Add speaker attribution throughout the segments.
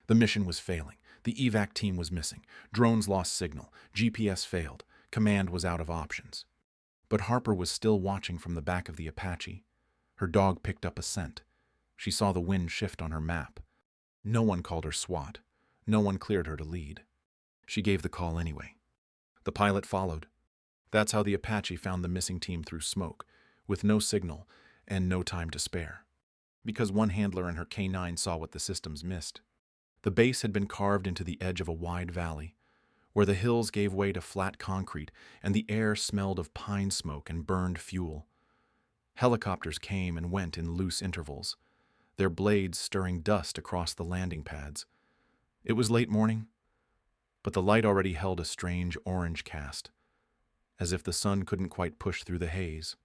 Speaker 1: The mission was failing. The evac team was missing. Drones lost signal. GPS failed. Command was out of options. But Harper was still watching from the back of the Apache. Her dog picked up a scent. She saw the wind shift on her map. No one called her SWAT. No one cleared her to lead. She gave the call anyway. The pilot followed. That's how the Apache found the missing team through smoke, with no signal and no time to spare. Because one handler and her K-9 saw what the systems missed. The base had been carved into the edge of a wide valley, where the hills gave way to flat concrete and the air smelled of pine smoke and burned fuel. Helicopters came and went in loose intervals, their blades stirring dust across the landing pads. It was late morning, but the light already held a strange orange cast, as if the sun couldn't quite push through the haze.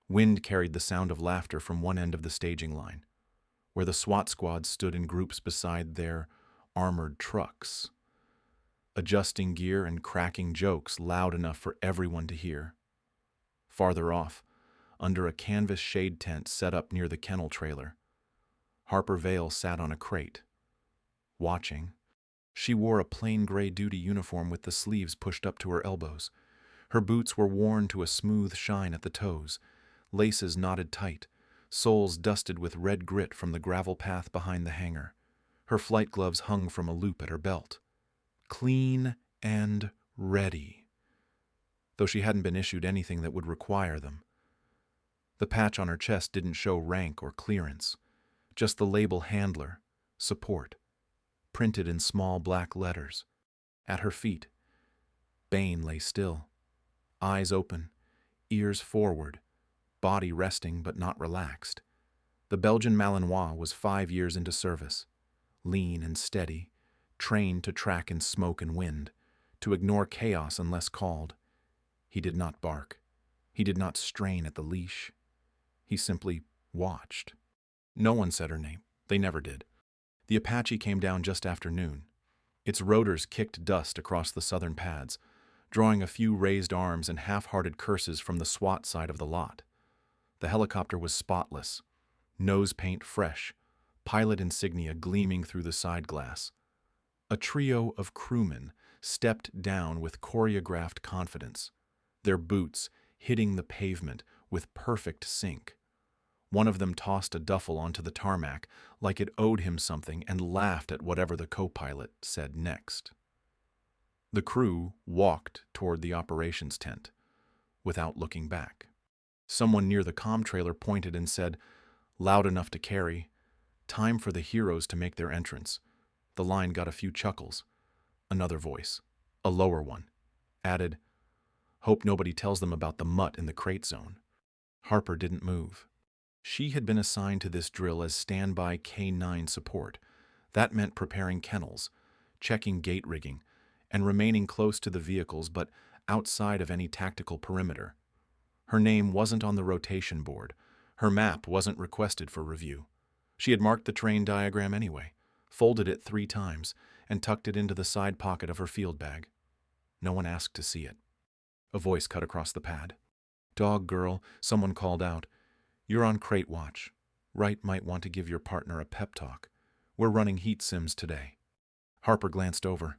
Speaker 1: Wind carried the sound of laughter from one end of the staging line, where the SWAT squad stood in groups beside their armored trucks, adjusting gear and cracking jokes loud enough for everyone to hear. Farther off, under a canvas shade tent set up near the kennel trailer, Harper Vale sat on a crate, watching. She wore a plain gray duty uniform with the sleeves pushed up to her elbows. Her boots were worn to a smooth shine at the toes, laces knotted tight, soles dusted with red grit from the gravel path behind the hangar. Her flight gloves hung from a loop at her belt. Clean and ready, though she hadn't been issued anything that would require them. The patch on her chest didn't show rank or clearance, just the label handler, support, printed in small black letters. At her feet, Bain lay still, eyes open, ears forward, body resting but not relaxed. The Belgian Malinois was 5 years into service, lean and steady, trained to track in smoke and wind, to ignore chaos unless called. He did not bark. He did not strain at the leash. He simply watched. No one said her name. They never did. The Apache came down just after noon. Its rotors kicked dust across the southern pads, drawing a few raised arms and half-hearted curses from the SWAT side of the lot. The helicopter was spotless, nose paint fresh, pilot insignia gleaming through the side glass. A trio of crewmen stepped down with choreographed confidence, their boots hitting the pavement with perfect sync. One of them tossed a duffel onto the tarmac like it owed him something and laughed at whatever the co-pilot said next. The crew walked toward the operations tent without looking back. Someone near the comm trailer pointed and said, loud enough to carry, "Time for the heroes to make their entrance." The line got a few chuckles. Another voice, a lower one, added, "Hope nobody tells them about the mutt in the crate zone." Harper didn't move. She had been assigned to this drill as standby K-9 support. That meant preparing kennels, checking gate rigging, and remaining close to the vehicles but outside of any tactical perimeter. Her name wasn't on the rotation board. Her map wasn't requested for review. She had marked the train diagram anyway, folded it 3 times, and tucked it into the side pocket of her field bag. No one asked to see it. A voice cut across the pad. "Dog girl," someone called out. "You're on crate watch. Wright might want to give your partner a pep talk. We're running heat sims today." Harper glanced over.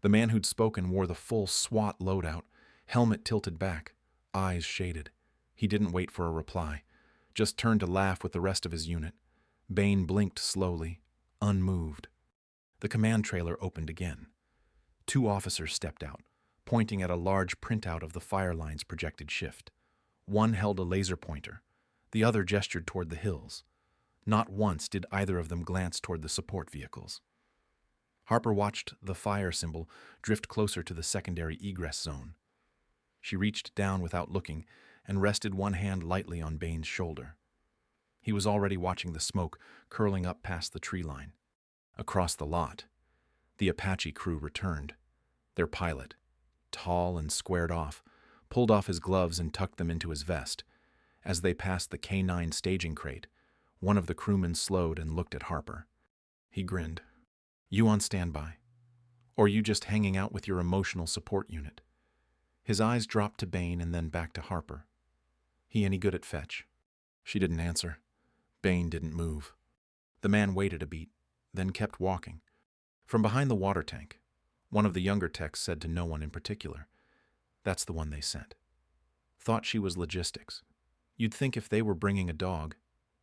Speaker 1: The man who'd spoken wore the full SWAT loadout, helmet tilted back, eyes shaded. He didn't wait for a reply, just turned to laugh with the rest of his unit. Bain blinked slowly, unmoved. The command trailer opened again. 2 officers stepped out, pointing at a large printout of the Fireline's projected shift. One held a laser pointer. The other gestured toward the hills. Not once did either of them glance toward the support vehicles. Harper watched the fire symbol drift closer to the secondary egress zone. She reached down without looking and rested one hand lightly on Bain's shoulder. He was already watching the smoke curling up past the tree line. Across the lot, the Apache crew returned. Their pilot, tall and squared off, pulled off his gloves and tucked them into his vest. As they passed the K-9 staging crate, one of the crewmen slowed and looked at Harper. He grinned. "You on standby? Or you just hanging out with your emotional support unit?" His eyes dropped to Bain and then back to Harper. "He any good at fetch?" She didn't answer. Bain didn't move. The man waited a beat, then kept walking. From behind the water tank, one of the younger techs said to no one in particular, "That's the one they sent." Thought she was logistics. You'd think if they were bringing a dog,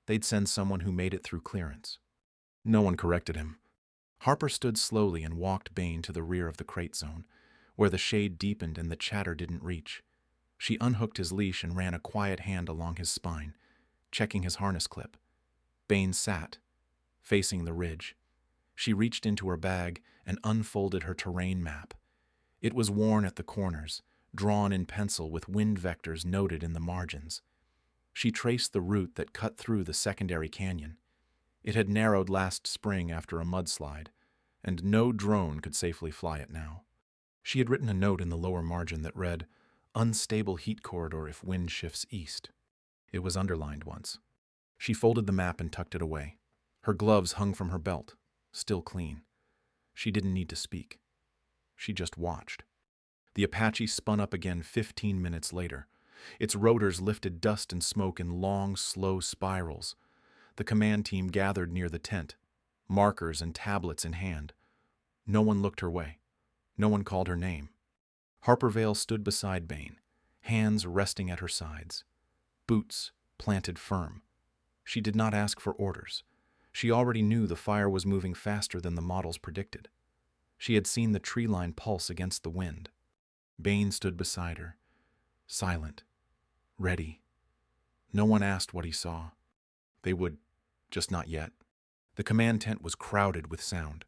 Speaker 1: they'd send someone who made it through clearance. No one corrected him. Harper stood slowly and walked Bain to the rear of the crate zone, where the shade deepened and the chatter didn't reach. She unhooked his leash and ran a quiet hand along his spine, checking his harness clip. Bain sat, facing the ridge. She reached into her bag and unfolded her terrain map. It was worn at the corners, drawn in pencil with wind vectors noted in the margins. She traced the route that cut through the secondary canyon. It had narrowed last spring after a mudslide, and no drone could safely fly it now. She had written a note in the lower margin that read, "Unstable heat corridor if wind shifts east." It was underlined once. She folded the map and tucked it away. Her gloves hung from her belt, still clean. She didn't need to speak. She just watched. The Apache spun up again 15 minutes later. Its rotors lifted dust and smoke in long, slow spirals. The command team gathered near the tent, markers and tablets in hand. No one looked her way. No one called her name. Harper Vale stood beside Bain, hands resting at her sides, boots planted firm. She did not ask for orders. She already knew the fire was moving faster than the models predicted. She had seen the tree line pulse against the wind. Bain stood beside her, silent, ready. No one asked what he saw. They would, just not yet. The command tent was crowded with sound.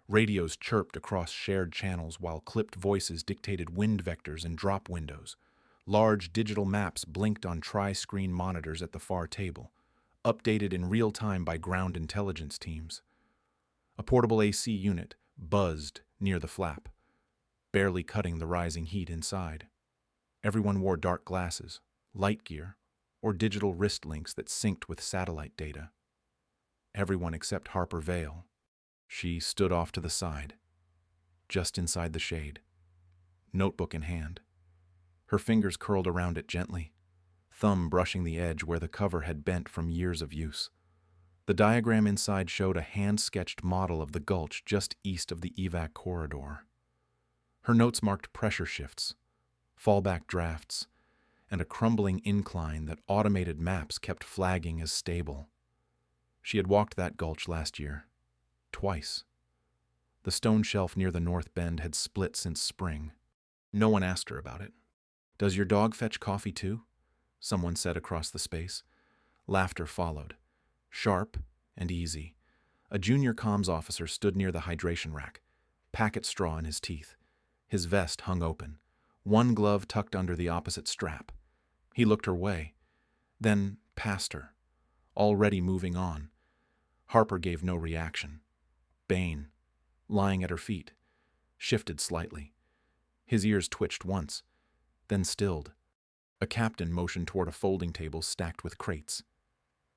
Speaker 1: Radios chirped across shared channels while clipped voices dictated wind vectors and drop windows. Large digital maps blinked on tri-screen monitors at the far table, updated in real time by ground intelligence teams. A portable AC unit buzzed near the flap, barely cutting the rising heat inside. Everyone wore dark glasses, light gear, or digital wrist links that synced with satellite data. Everyone except Harper Vale. She stood off to the side, just inside the shade, notebook in hand. Her fingers curled around it gently, thumb brushing the edge where the cover had bent from years of use. The diagram inside showed a hand-sketched model of the gulch just east of the evac corridor. Her notes marked pressure shifts, fallback drafts, and a crumbling incline that automated maps kept flagging as stable. She had walked that gulch last year, twice. The stone shelf near the north bend had split since spring. No one asked her about it. "Does your dog fetch coffee too?" someone said across the space. Laughter followed, sharp and easy. A junior comms officer stood near the hydration rack, packet straw in his teeth. His vest hung open, one glove tucked under the opposite strap. He looked her way, then past her, already moving on. Harper gave no reaction. Bain, lying at her feet, shifted slightly. His ears twitched once, then stilled. A captain motioned toward a folding table stacked with crates.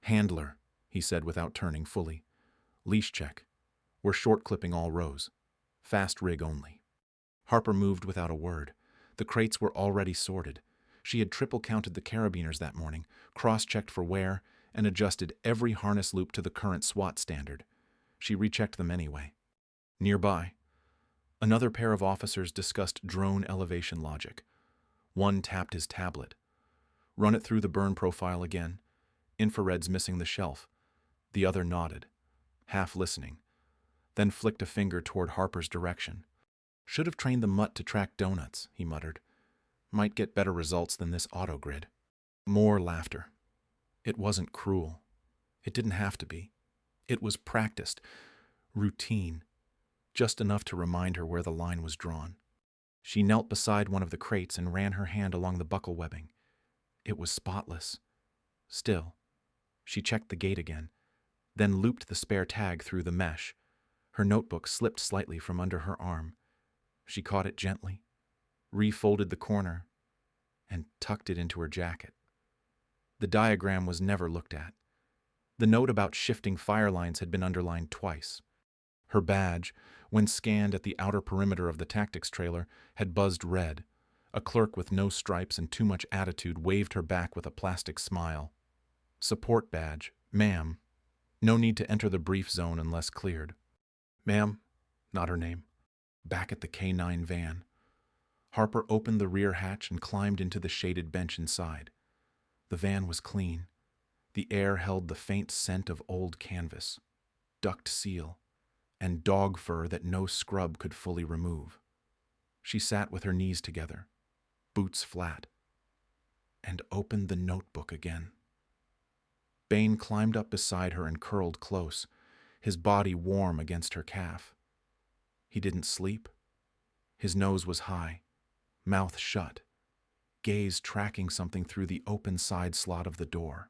Speaker 1: "Handler," he said without turning fully. "Leash check. We're short-clipping all rows. Fast rig only." Harper moved without a word. The crates were already sorted. She had triple-counted the carabiners that morning, cross-checked for wear, and adjusted every harness loop to the current SWAT standard. She rechecked them anyway. Nearby, another pair of officers discussed drone elevation logic. One tapped his tablet. "Run it through the burn profile again. Infrared's missing the shelf." The other nodded, half listening, then flicked a finger toward Harper's direction. "Should have trained the mutt to track donuts," he muttered. "Might get better results than this autogrid." More laughter. It wasn't cruel. It didn't have to be. It was practiced, routine, just enough to remind her where the line was drawn. She knelt beside one of the crates and ran her hand along the buckle webbing. It was spotless. Still, she checked the gate again, then looped the spare tag through the mesh. Her notebook slipped slightly from under her arm. She caught it gently, refolded the corner, and tucked it into her jacket. The diagram was never looked at. The note about shifting fire lines had been underlined twice. Her badge, when scanned at the outer perimeter of the tactics trailer, had buzzed red. A clerk with no stripes and too much attitude waved her back with a plastic smile. "Support badge, ma'am. No need to enter the brief zone unless cleared." Ma'am, not her name. Back at the K-9 van. Harper opened the rear hatch and climbed into the shaded bench inside. The van was clean. The air held the faint scent of old canvas, ducked seal, and dog fur that no scrub could fully remove. She sat with her knees together, boots flat, and opened the notebook again. Bain climbed up beside her and curled close, his body warm against her calf. He didn't sleep. His nose was high, mouth shut, gaze tracking something through the open side slot of the door.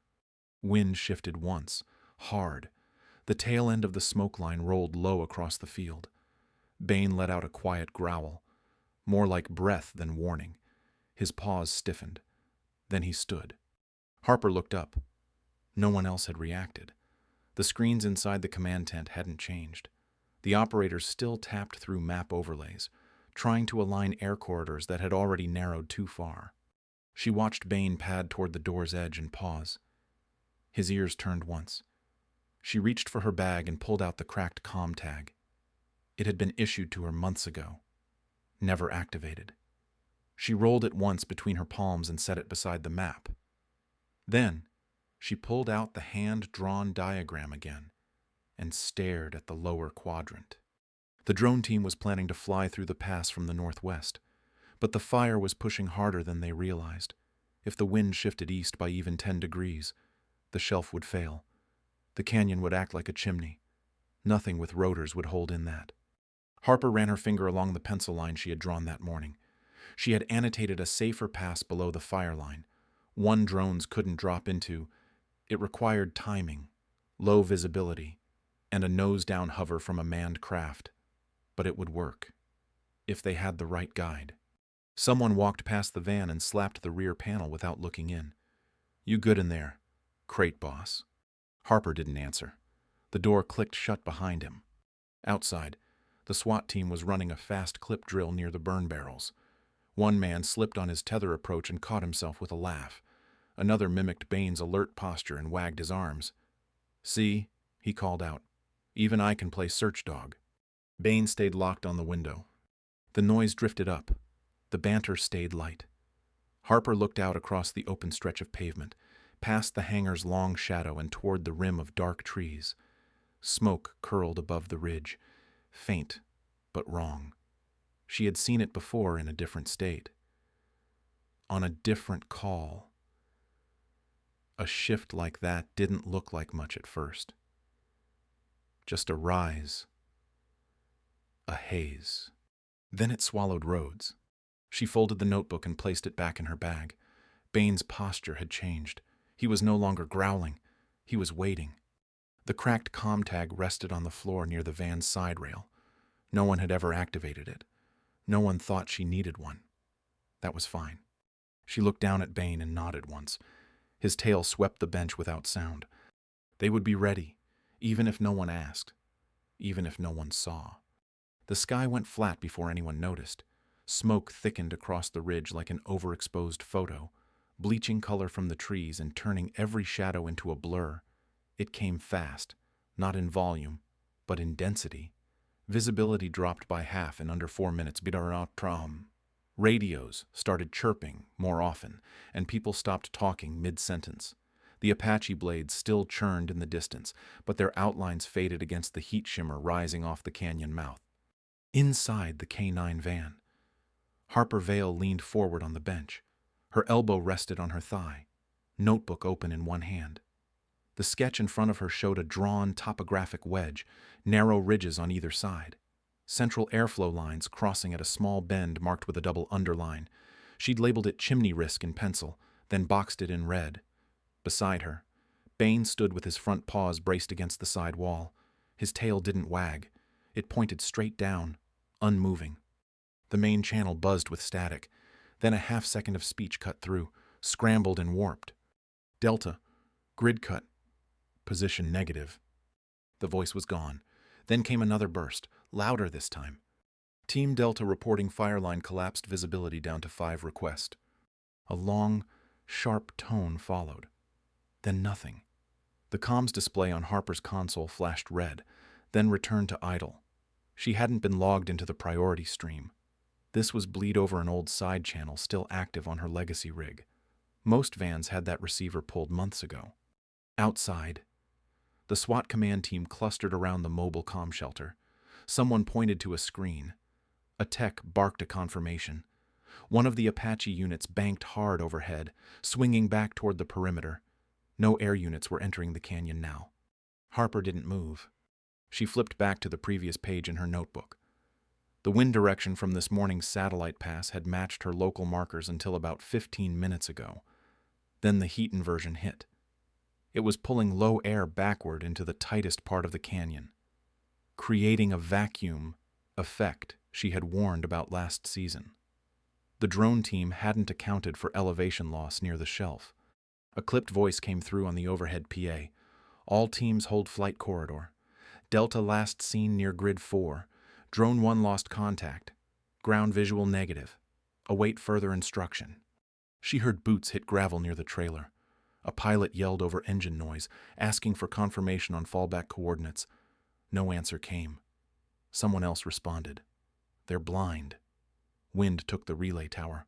Speaker 1: Wind shifted once, hard. The tail end of the smoke line rolled low across the field. Bain let out a quiet growl, more like breath than warning. His paws stiffened. Then he stood. Harper looked up. No one else had reacted. The screens inside the command tent hadn't changed. The operators still tapped through map overlays, trying to align air corridors that had already narrowed too far. She watched Bain pad toward the door's edge and pause. His ears turned once. She reached for her bag and pulled out the cracked comm tag. It had been issued to her months ago, never activated. She rolled it once between her palms and set it beside the map. Then, she pulled out the hand-drawn diagram again and stared at the lower quadrant. The drone team was planning to fly through the pass from the northwest, but the fire was pushing harder than they realized. If the wind shifted east by even 10 degrees, the shelf would fail. The canyon would act like a chimney. Nothing with rotors would hold in that. Harper ran her finger along the pencil line she had drawn that morning. She had annotated a safer pass below the Fireline, one drones couldn't drop into. It required timing, low visibility, and a nose-down hover from a manned craft. But it would work, if they had the right guide. Someone walked past the van and slapped the rear panel without looking in. "You good in there, crate boss?" Harper didn't answer. The door clicked shut behind him. Outside, the SWAT team was running a fast clip drill near the burn barrels. One man slipped on his tether approach and caught himself with a laugh. Another mimicked Bain's alert posture and wagged his arms. "See," he called out, "even I can play search dog." Bain stayed locked on the window. The noise drifted up. The banter stayed light. Harper looked out across the open stretch of pavement, past the hangar's long shadow and toward the rim of dark trees. Smoke curled above the ridge, faint but wrong. She had seen it before in a different state. On a different call. A shift like that didn't look like much at first. Just a rise. A haze. Then it swallowed roads. She folded the notebook and placed it back in her bag. Bain's posture had changed. He was no longer growling. He was waiting. The cracked comm tag rested on the floor near the van's side rail. No one had ever activated it. No one thought she needed one. That was fine. She looked down at Bain and nodded once. His tail swept the bench without sound. They would be ready, even if no one asked, even if no one saw. The sky went flat before anyone noticed. Smoke thickened across the ridge like an overexposed photo, bleaching color from the trees and turning every shadow into a blur. It came fast, not in volume, but in density. Visibility dropped by half in under 4 minutes. Radios started chirping more often, and people stopped talking mid-sentence. The Apache blades still churned in the distance, but their outlines faded against the heat shimmer rising off the canyon mouth. Inside the K-9 van, Harper Vale leaned forward on the bench. Her elbow rested on her thigh, notebook open in one hand. The sketch in front of her showed a drawn topographic wedge, narrow ridges on either side. Central airflow lines crossing at a small bend marked with a double underline. She'd labeled it chimney risk in pencil, then boxed it in red. Beside her, Bain stood with his front paws braced against the side wall. His tail didn't wag. It pointed straight down, unmoving. The main channel buzzed with static. Then a half-second of speech cut through, scrambled and warped. "Delta, grid cut. Position negative." The voice was gone. Then came another burst, louder this time. "Team Delta reporting Fireline collapsed visibility down to 5 request." A long, sharp tone followed. Then nothing. The comms display on Harper's console flashed red, then returned to idle. She hadn't been logged into the priority stream. This was bleed over an old side channel still active on her legacy rig. Most vans had that receiver pulled months ago. Outside, the SWAT command team clustered around the mobile comm shelter. Someone pointed to a screen. A tech barked a confirmation. One of the Apache units banked hard overhead, swinging back toward the perimeter. No air units were entering the canyon now. Harper didn't move. She flipped back to the previous page in her notebook. The wind direction from this morning's satellite pass had matched her local markers until about 15 minutes ago. Then the heat inversion hit. It was pulling low air backward into the tightest part of the canyon, creating a vacuum effect she had warned about last season. The drone team hadn't accounted for elevation loss near the shelf. A clipped voice came through on the overhead PA. All teams hold flight corridor. Delta last seen near grid 4. Drone 1 lost contact. Ground visual negative. Await further instruction. She heard boots hit gravel near the trailer. A pilot yelled over engine noise, asking for confirmation on fallback coordinates. No answer came. Someone else responded. They're blind. Wind took the relay tower.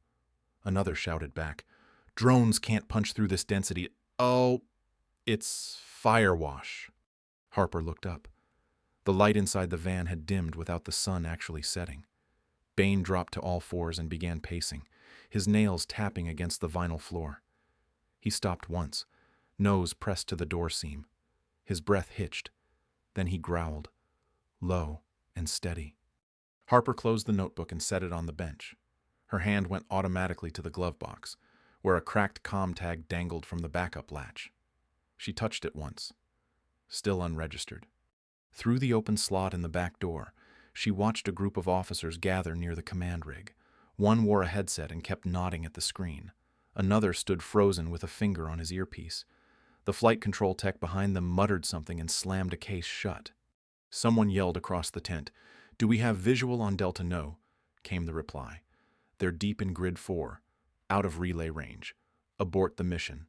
Speaker 1: Another shouted back. Drones can't punch through this density. Oh, it's firewash. Harper looked up. The light inside the van had dimmed without the sun actually setting. Bain dropped to all fours and began pacing, his nails tapping against the vinyl floor. He stopped once, nose pressed to the door seam. His breath hitched. Then he growled, low and steady. Harper closed the notebook and set it on the bench. Her hand went automatically to the glove box, where a cracked comm tag dangled from the backup latch. She touched it once. Still unregistered. Through the open slot in the back door, she watched a group of officers gather near the command rig. One wore a headset and kept nodding at the screen. Another stood frozen with a finger on his earpiece. The flight control tech behind them muttered something and slammed a case shut. Someone yelled across the tent, "Do we have visual on Delta No?" came the reply. "They're deep in grid 4, out of relay range. Abort the mission."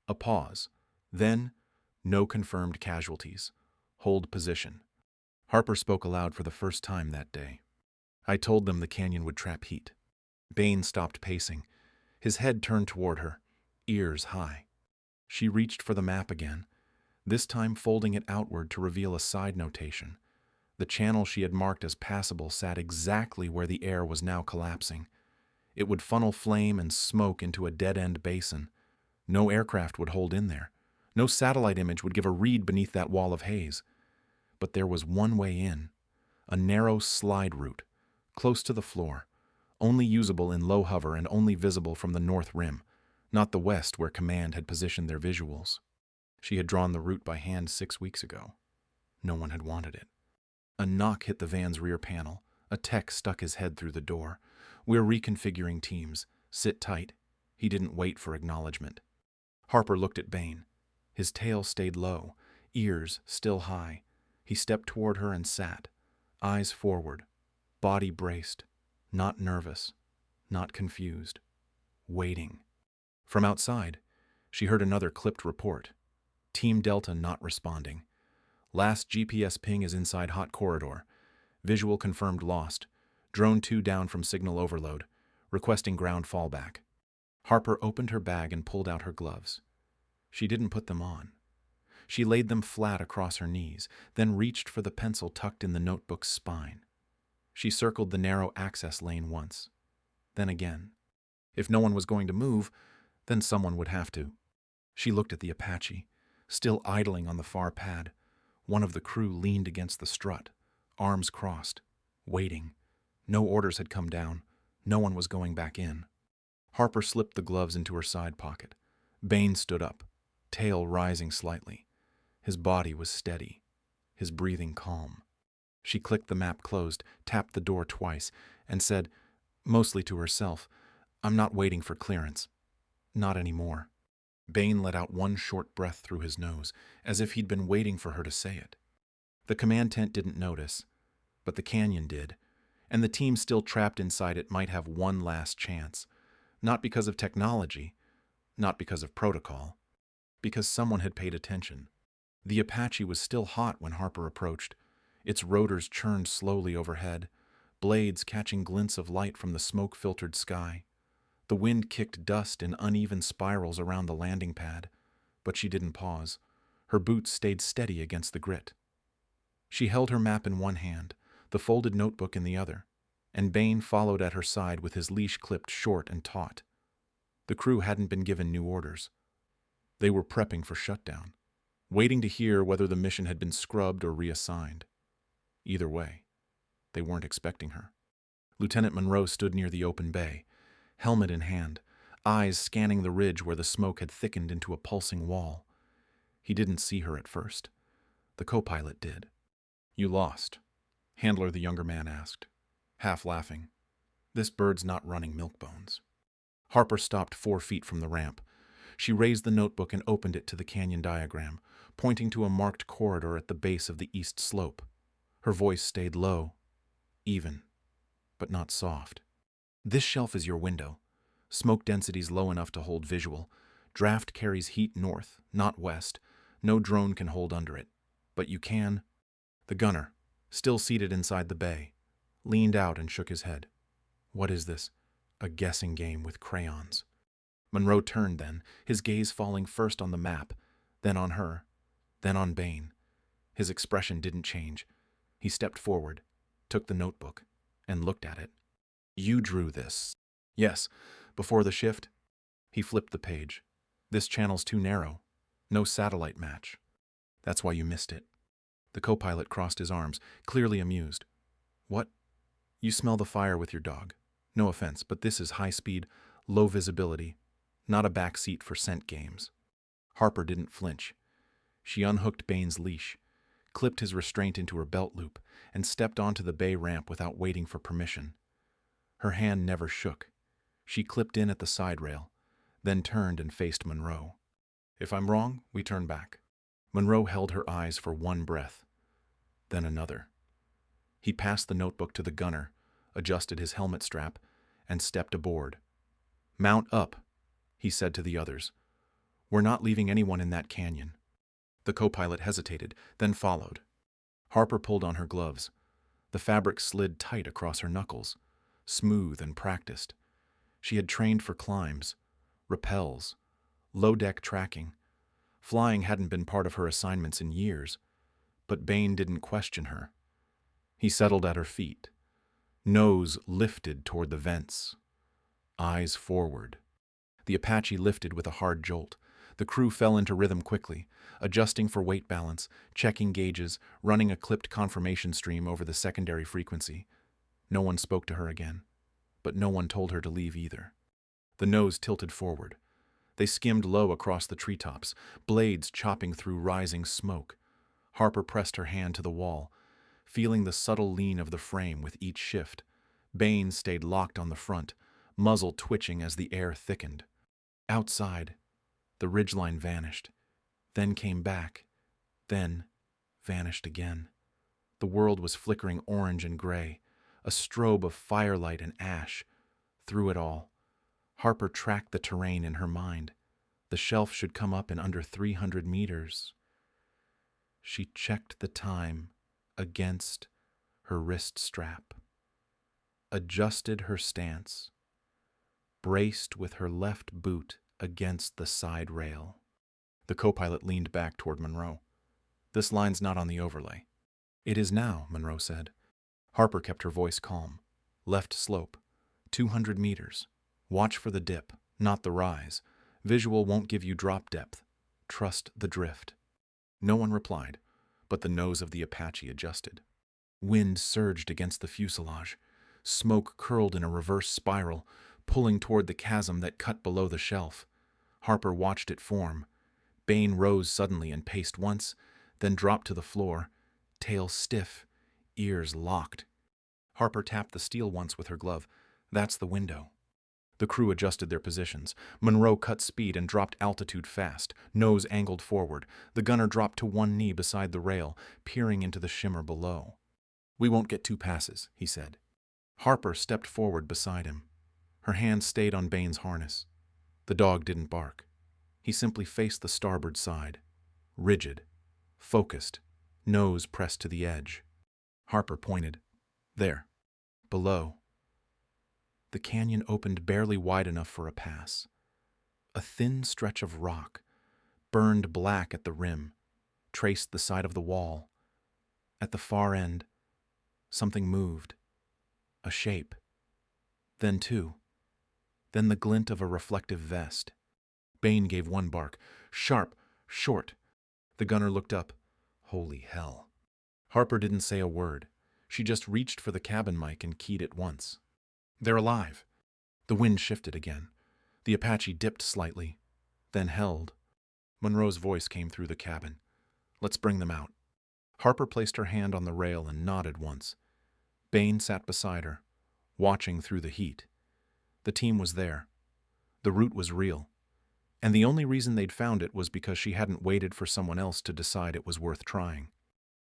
Speaker 1: A pause. Then, "No confirmed casualties. Hold position." Harper spoke aloud for the first time that day. "I told them the canyon would trap heat." Bain stopped pacing. His head turned toward her, ears high. She reached for the map again, this time folding it outward to reveal a side notation. The channel she had marked as passable sat exactly where the air was now collapsing. It would funnel flame and smoke into a dead-end basin. No aircraft would hold in there. No satellite image would give a read beneath that wall of haze. But there was one way in, a narrow slide route, close to the floor, only usable in low hover and only visible from the north rim, not the west where command had positioned their visuals. She had drawn the route by hand 6 weeks ago. No one had wanted it. A knock hit the van's rear panel. A tech stuck his head through the door. "We're reconfiguring teams. Sit tight." He didn't wait for acknowledgement. Harper looked at Bain. His tail stayed low, ears still high. He stepped toward her and sat, eyes forward, body braced, not nervous, not confused, waiting. From outside, she heard another clipped report. Team Delta not responding. Last GPS ping is inside hot corridor. Visual confirmed lost. Drone 2 down from signal overload. Requesting ground fallback. Harper opened her bag and pulled out her gloves. She didn't put them on. She laid them flat across her knees, then reached for the pencil tucked in the notebook's spine. She circled the narrow access lane once, then again. If no one was going to move, then someone would have to. She looked at the Apache, still idling on the far pad. One of the crew leaned against the strut, arms crossed, waiting. No orders had come down. No one was going back in. Harper slipped the gloves into her side pocket. Bain stood up, tail rising slightly. His body was steady, his breathing calm. She clicked the map closed, tapped the door twice, and said, mostly to herself, "I'm not waiting for clearance. Not anymore." Bain let out one short breath through his nose, as if he'd been waiting for her to say it. The command tent didn't notice, but the canyon did, and the team still trapped inside it might have one last chance. Not because of technology, not because of protocol, because someone had paid attention. The Apache was still hot when Harper approached. Its rotors churned slowly overhead, blades catching glints of light from the smoke-filtered sky. The wind kicked dust in uneven spirals around the landing pad, but she didn't pause. Her boots stayed steady against the grit. She held her map in one hand, the folded notebook in the other, and Bain followed at her side with his leash clipped short and taut. The crew hadn't been given new orders. They were prepping for shutdown, waiting to hear whether the mission had been scrubbed or reassigned. Either way, they weren't expecting her. Lieutenant Monroe stood near the open bay, helmet in hand, eyes scanning the ridge where the smoke had thickened into a pulsing wall. He didn't see her at first. The co-pilot did. "You lost," Handler, the younger man, asked, half laughing. "This bird's not running milk bones." Harper stopped 4 feet from the ramp. She raised the notebook and opened it to the canyon diagram, pointing to a marked corridor at the base of the east slope. Her voice stayed low, even, but not soft. "This shelf is your window. Smoke density's low enough to hold visual. Draft carries heat north, not west. No drone can hold under it. But you can." The gunner, still seated inside the bay, leaned out and shook his head. "What is this? A guessing game with crayons?" Monroe turned then, his gaze falling first on the map, then on her, then on Bain. His expression didn't change. He stepped forward, took the notebook, and looked at it. "You drew this." "Yes, before the shift." He flipped the page. "This channel's too narrow. No satellite match. That's why you missed it." The co-pilot crossed his arms, clearly amused. "What? You smell the fire with your dog. No offense, but this is high-speed, low visibility, not a back seat for scent games." Harper didn't flinch. She unhooked Bain's leash, clipped his restraint into her belt loop, and stepped onto the bay ramp without waiting for permission. Her hand never shook. She clipped in at the side rail, then turned and faced Monroe. "If I'm wrong, we turn back." Monroe held her eyes for one breath, then another. He passed the notebook to the gunner, adjusted his helmet strap, and stepped aboard. "Mount up," he said to the others. "We're not leaving anyone in that canyon." The co-pilot hesitated, then followed. Harper pulled on her gloves. The fabric slid tight across her knuckles, smooth and practiced. She had trained for climbs, rappels, low-deck tracking. Flying hadn't been part of her assignments in years, but Bain didn't question her. He settled at her feet, nose lifted toward the vents, eyes forward. The Apache lifted with a hard jolt. The crew fell into rhythm quickly, adjusting for weight balance, checking gauges, running a clipped confirmation stream over the secondary frequency. No one spoke to her again, but no one told her to leave either. The nose tilted forward. They skimmed low across the treetops, blades chopping through rising smoke. Harper pressed her hand to the wall, feeling the subtle lean of the frame with each shift. Bain stayed locked on the front, muzzle twitching as the air thickened. Outside, the ridgeline vanished, then came back, then vanished again. The world was flickering orange and gray, a strobe of firelight and ash. Through it all, Harper tracked the terrain in her mind. The shelf should come up in under 300 meters. She checked the time against her wrist strap, adjusted her stance, braced with her left boot against the side rail. The co-pilot leaned back toward Monroe. "This line's not on the overlay." "It is now," Monroe said. Harper kept her voice calm. "Left slope, 200 meters. Watch for the dip, not the rise. Visual won't give you drop depth. Trust the drift." No one replied, but the nose of the Apache adjusted. Wind surged against the fuselage. Smoke curled in a reverse spiral, pulling toward the chasm that cut below the shelf. Harper watched it form. Bain rose suddenly and paced once, then dropped to the floor, tail stiff, ears locked. Harper tapped the steel once with her glove. "That's the window." The crew adjusted their positions. Monroe cut speed and dropped altitude fast, nose angled forward. The gunner dropped to one knee beside the rail, peering into the shimmer below. "We won't get 2 passes," he said. Harper stepped forward beside him. Her hand stayed on Bain's harness. The dog didn't bark. He simply faced the starboard side, rigid, focused, nose pressed to the edge. Harper pointed. There. Below. The canyon opened barely wide enough for a pass. A thin stretch of rock, burned black at the rim, traced the side of the wall. At the far end, something moved. A shape. Then two. Then the glint of a reflective vest. Bain gave one bark. Sharp, short. The gunner looked up. Holy hell. Harper didn't say a word. She just reached for the cabin mic and keyed it once. They're alive. The wind shifted again. The Apache dipped slightly, then held. Monroe's voice came through the cabin. Let's bring them out. Harper placed her hand on the rail and nodded once. Bain sat beside her, watching through the heat. The team was there. The route was real. And the only reason they'd found it was because she hadn't waited for someone else to decide it was worth trying.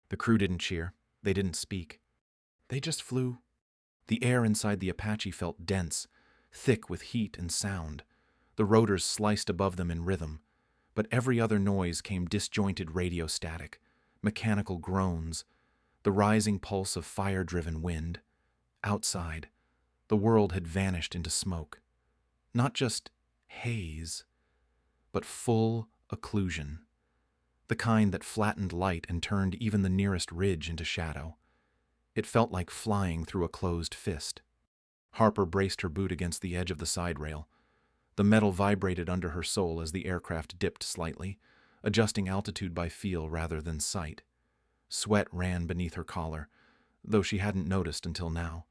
Speaker 1: The crew didn't cheer. They didn't speak. They just flew. The air inside the Apache felt dense, thick with heat and sound. The rotors sliced above them in rhythm, but every other noise came disjointed radio static, mechanical groans, the rising pulse of fire-driven wind. Outside, the world had vanished into smoke. Not just haze, but full occlusion, the kind that flattened light and turned even the nearest ridge into shadow. It felt like flying through a closed fist. Harper braced her boot against the edge of the side rail. The metal vibrated under her sole as the aircraft dipped slightly, adjusting altitude by feel rather than sight. Sweat ran beneath her collar, though she hadn't noticed until now.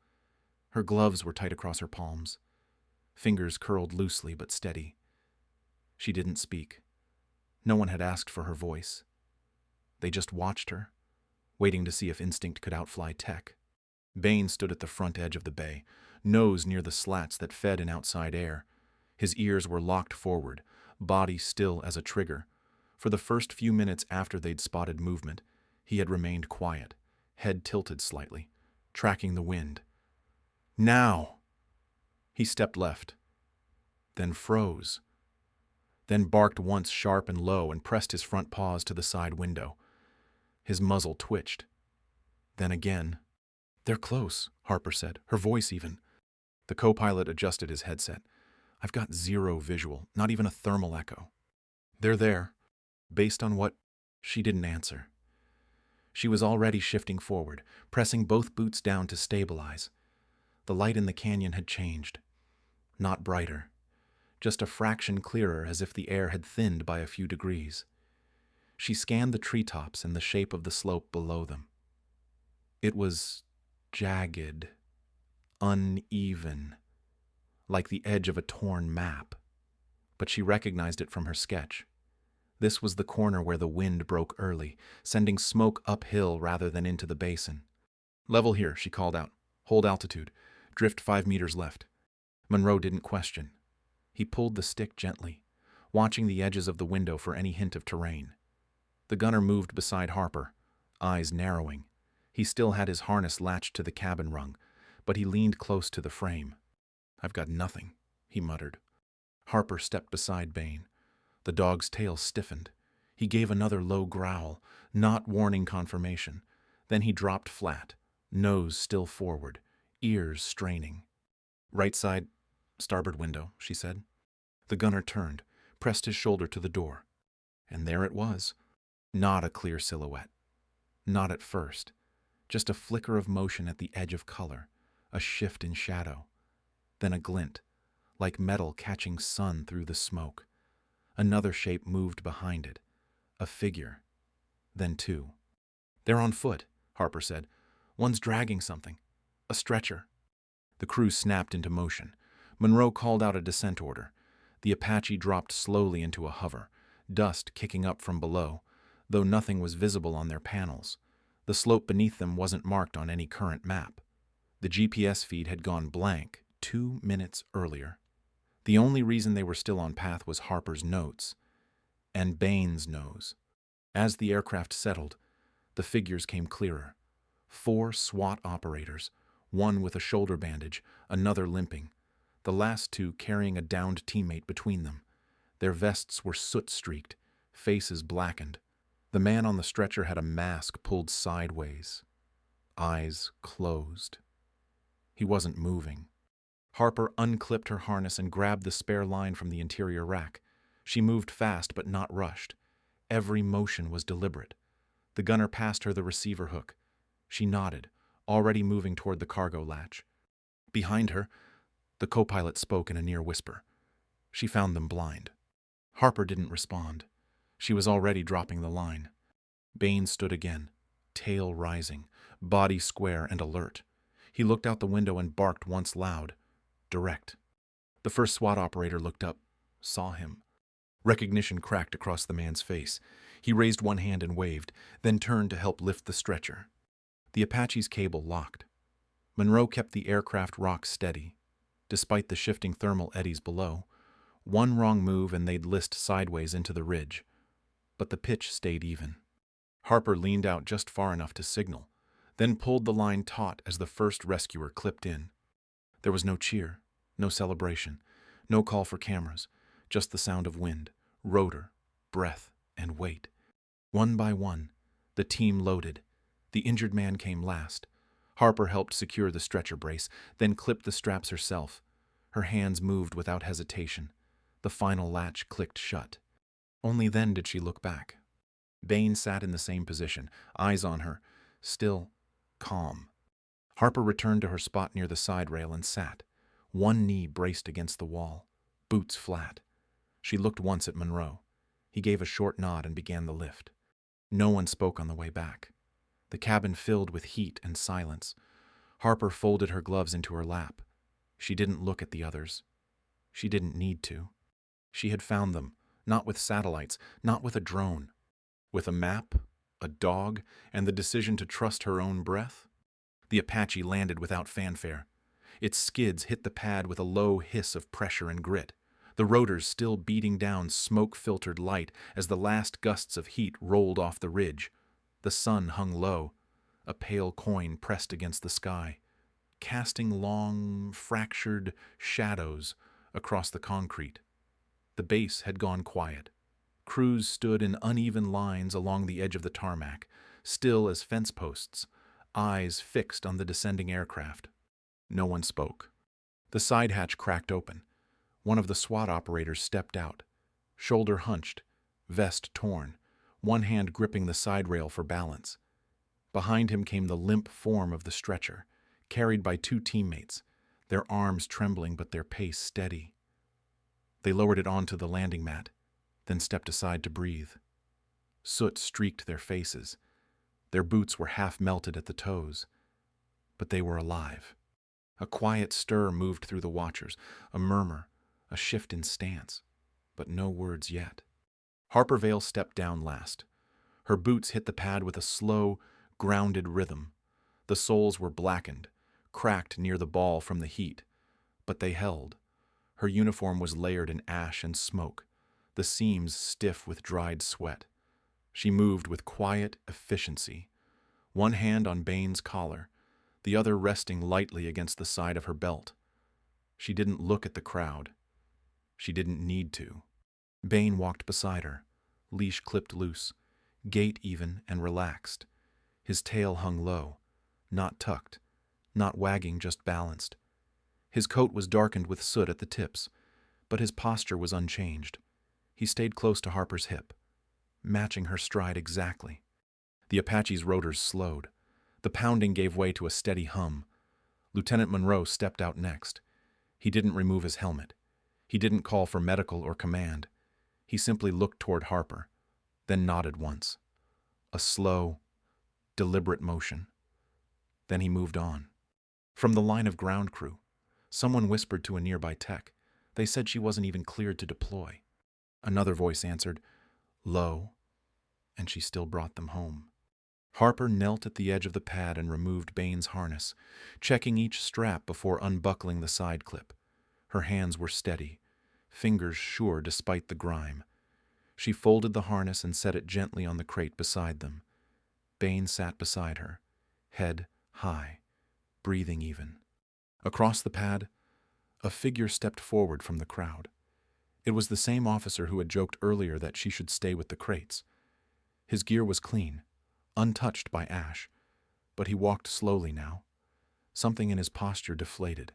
Speaker 1: Her gloves were tight across her palms. Fingers curled loosely but steady. She didn't speak. No one had asked for her voice. They just watched her, waiting to see if instinct could outfly tech. Bain stood at the front edge of the bay, nose near the slats that fed in outside air. His ears were locked forward, body still as a trigger. For the first few minutes after they'd spotted movement, he had remained quiet, head tilted slightly, tracking the wind. Now! He stepped left, then froze, then barked once sharp and low and pressed his front paws to the side window. His muzzle twitched. Then again. They're close, Harper said, her voice even. The co-pilot adjusted his headset. I've got zero visual, not even a thermal echo. They're there. Based on what? She didn't answer. She was already shifting forward, pressing both boots down to stabilize. The light in the canyon had changed. Not brighter. Just a fraction clearer, as if the air had thinned by a few degrees. She scanned the treetops and the shape of the slope below them. It was jagged, uneven, like the edge of a torn map. But she recognized it from her sketch. This was the corner where the wind broke early, sending smoke uphill rather than into the basin. Level here, she called out. Hold altitude. Drift 5 meters left. Monroe didn't question. He pulled the stick gently, watching the edges of the window for any hint of terrain. The gunner moved beside Harper, eyes narrowing. He still had his harness latched to the cabin rung, but he leaned close to the frame. I've got nothing, he muttered. Harper stepped beside Bain. The dog's tail stiffened. He gave another low growl, not warning confirmation. Then he dropped flat, nose still forward, ears straining. Right side, starboard window, she said. The gunner turned, pressed his shoulder to the door. And there it was. Not a clear silhouette. Not at first. Just a flicker of motion at the edge of color, a shift in shadow. Then a glint, like metal catching sun through the smoke. Another shape moved behind it. A figure. Then two. They're on foot, Harper said. One's dragging something. A stretcher. The crew snapped into motion. Monroe called out a descent order. The Apache dropped slowly into a hover, dust kicking up from below, though nothing was visible on their panels. The slope beneath them wasn't marked on any current map. The GPS feed had gone blank 2 minutes earlier. The only reason they were still on path was Harper's notes, and Bain's nose. As the aircraft settled, the figures came clearer. 4 SWAT operators, one with a shoulder bandage, another limping, the last 2 carrying a downed teammate between them. Their vests were soot-streaked, faces blackened. The man on the stretcher had a mask pulled sideways. eyes closed. He wasn't moving. Harper unclipped her harness and grabbed the spare line from the interior rack. She moved fast but not rushed. Every motion was deliberate. The gunner passed her the receiver hook. She nodded, already moving toward the cargo latch. Behind her, the co-pilot spoke in a near whisper. She found them blind. Harper didn't respond. She was already dropping the line. Bain stood again, tail rising, body square and alert. He looked out the window and barked once loud, direct. The first SWAT operator looked up, saw him. Recognition cracked across the man's face. He raised one hand and waved, then turned to help lift the stretcher. The Apache's cable locked. Monroe kept the aircraft rock steady, despite the shifting thermal eddies below. One wrong move and they'd list sideways into the ridge. But the pitch stayed even. Harper leaned out just far enough to signal, then pulled the line taut as the first rescuer clipped in. There was no cheer, no celebration, no call for cameras, just the sound of wind, rotor, breath, and weight. One by one, the team loaded. The injured man came last. Harper helped secure the stretcher brace, then clipped the straps herself. Her hands moved without hesitation. The final latch clicked shut. Only then did she look back. Bain sat in the same position, eyes on her, still, calm. Harper returned to her spot near the side rail and sat, one knee braced against the wall, boots flat. She looked once at Monroe. He gave a short nod and began the lift. No one spoke on the way back. The cabin filled with heat and silence. Harper folded her gloves into her lap. She didn't look at the others. She didn't need to. She had found them, not with satellites, not with a drone. With a map, a dog, and the decision to trust her own breath. The Apache landed without fanfare. Its skids hit the pad with a low hiss of pressure and grit, the rotors still beating down smoke-filtered light as the last gusts of heat rolled off the ridge. The sun hung low, a pale coin pressed against the sky, casting long, fractured shadows across the concrete. The base had gone quiet. Crews stood in uneven lines along the edge of the tarmac, still as fence posts, eyes fixed on the descending aircraft. No one spoke. The side hatch cracked open. One of the SWAT operators stepped out, shoulder hunched, vest torn, one hand gripping the side rail for balance. Behind him came the limp form of the stretcher, carried by two teammates, their arms trembling but their pace steady. They lowered it onto the landing mat, then stepped aside to breathe. Soot streaked their faces. Their boots were half melted at the toes. But they were alive. A quiet stir moved through the watchers, a murmur, a shift in stance, but no words yet. Harper Vale stepped down last. Her boots hit the pad with a slow, grounded rhythm. The soles were blackened, cracked near the ball from the heat, but they held. Her uniform was layered in ash and smoke, the seams stiff with dried sweat. She moved with quiet efficiency, one hand on Bain's collar, the other resting lightly against the side of her belt. She didn't look at the crowd. She didn't need to. Bain walked beside her, leash clipped loose, gait even and relaxed. His tail hung low, not tucked, not wagging, just balanced. His coat was darkened with soot at the tips, but his posture was unchanged. He stayed close to Harper's hip, matching her stride exactly. The Apache's rotors slowed. The pounding gave way to a steady hum. Lieutenant Monroe stepped out next. He didn't remove his helmet. He didn't call for medical or command. He simply looked toward Harper, then nodded once. A slow, deliberate motion. Then he moved on. From the line of ground crew, someone whispered to a nearby tech. They said she wasn't even cleared to deploy. Another voice answered, low, and she still brought them home. Harper knelt at the edge of the pad and removed Bain's harness, checking each strap before unbuckling the side clip. Her hands were steady, fingers sure despite the grime. She folded the harness and set it gently on the crate beside them. Bain sat beside her, head high, breathing even. Across the pad, a figure stepped forward from the crowd. It was the same officer who had joked earlier that she should stay with the crates. His gear was clean, untouched by ash, but he walked slowly now. Something in his posture deflated.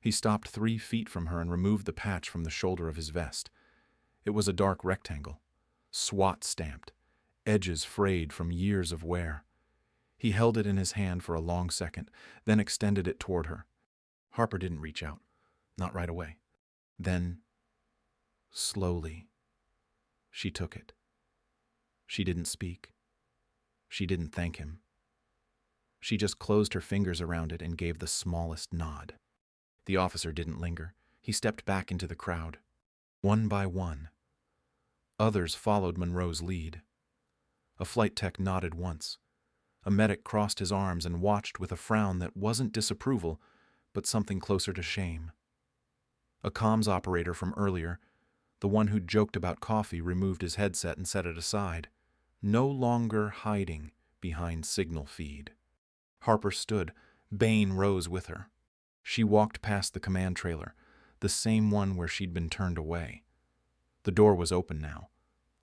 Speaker 1: He stopped 3 feet from her and removed the patch from the shoulder of his vest. It was a dark rectangle, SWAT stamped, edges frayed from years of wear. He held it in his hand for a long second, then extended it toward her. Harper didn't reach out, not right away. Then, slowly, she took it. She didn't speak. She didn't thank him. She just closed her fingers around it and gave the smallest nod. The officer didn't linger. He stepped back into the crowd. One by one, others followed Monroe's lead. A flight tech nodded once. A medic crossed his arms and watched with a frown that wasn't disapproval, but something closer to shame. A comms operator from earlier, the one who'd joked about coffee, removed his headset and set it aside, no longer hiding behind signal feed. Harper stood. Bain rose with her. She walked past the command trailer, the same one where she'd been turned away. The door was open now,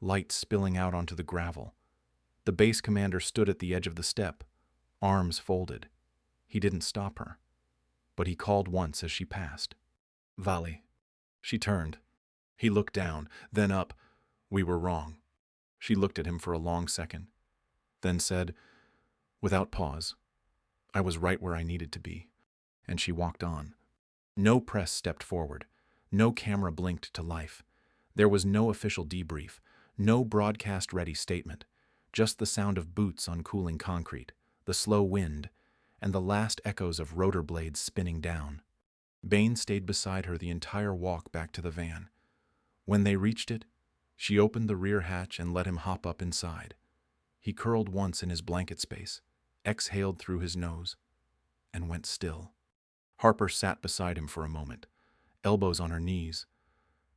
Speaker 1: light spilling out onto the gravel. The base commander stood at the edge of the step, arms folded. He didn't stop her, but he called once as she passed. "Vale." She turned. He looked down, then up. "We were wrong." She looked at him for a long second, then said, without pause, "I was right where I needed to be." And she walked on. No press stepped forward. No camera blinked to life. There was no official debrief, no broadcast-ready statement, just the sound of boots on cooling concrete, the slow wind, and the last echoes of rotor blades spinning down. Bain stayed beside her the entire walk back to the van. When they reached it, she opened the rear hatch and let him hop up inside. He curled once in his blanket space, exhaled through his nose, and went still. Harper sat beside him for a moment, elbows on her knees.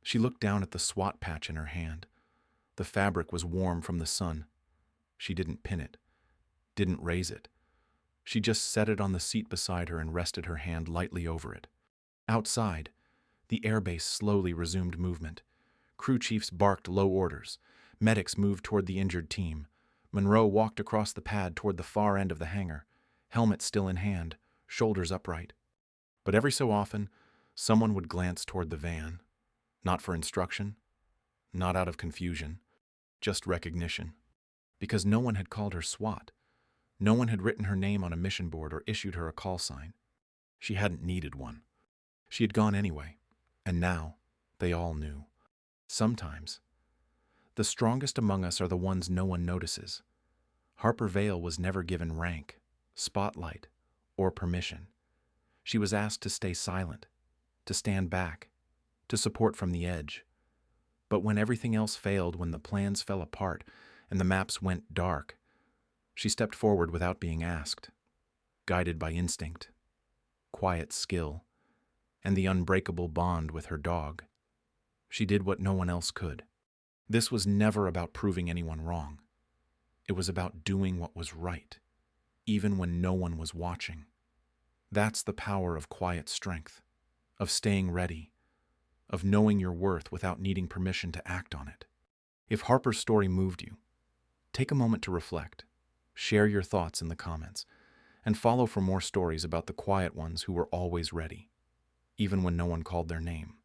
Speaker 1: She looked down at the SWAT patch in her hand. The fabric was warm from the sun. She didn't pin it, didn't raise it. She just set it on the seat beside her and rested her hand lightly over it. Outside, the airbase slowly resumed movement. Crew chiefs barked low orders. Medics moved toward the injured team. Monroe walked across the pad toward the far end of the hangar, helmet still in hand, shoulders upright. But every so often, someone would glance toward the van, not for instruction, not out of confusion, just recognition. Because no one had called her SWAT. No one had written her name on a mission board or issued her a call sign. She hadn't needed one. She had gone anyway, and now they all knew. Sometimes, the strongest among us are the ones no one notices. Harper Vale was never given rank, spotlight, or permission. She was asked to stay silent, to stand back, to support from the edge. But when everything else failed, when the plans fell apart and the maps went dark, she stepped forward without being asked, guided by instinct, quiet skill, and the unbreakable bond with her dog. She did what no one else could. This was never about proving anyone wrong. It was about doing what was right, even when no one was watching. That's the power of quiet strength, of staying ready, of knowing your worth without needing permission to act on it. If Harper's story moved you, take a moment to reflect, share your thoughts in the comments, and follow for more stories about the quiet ones who were always ready, even when no one called their name.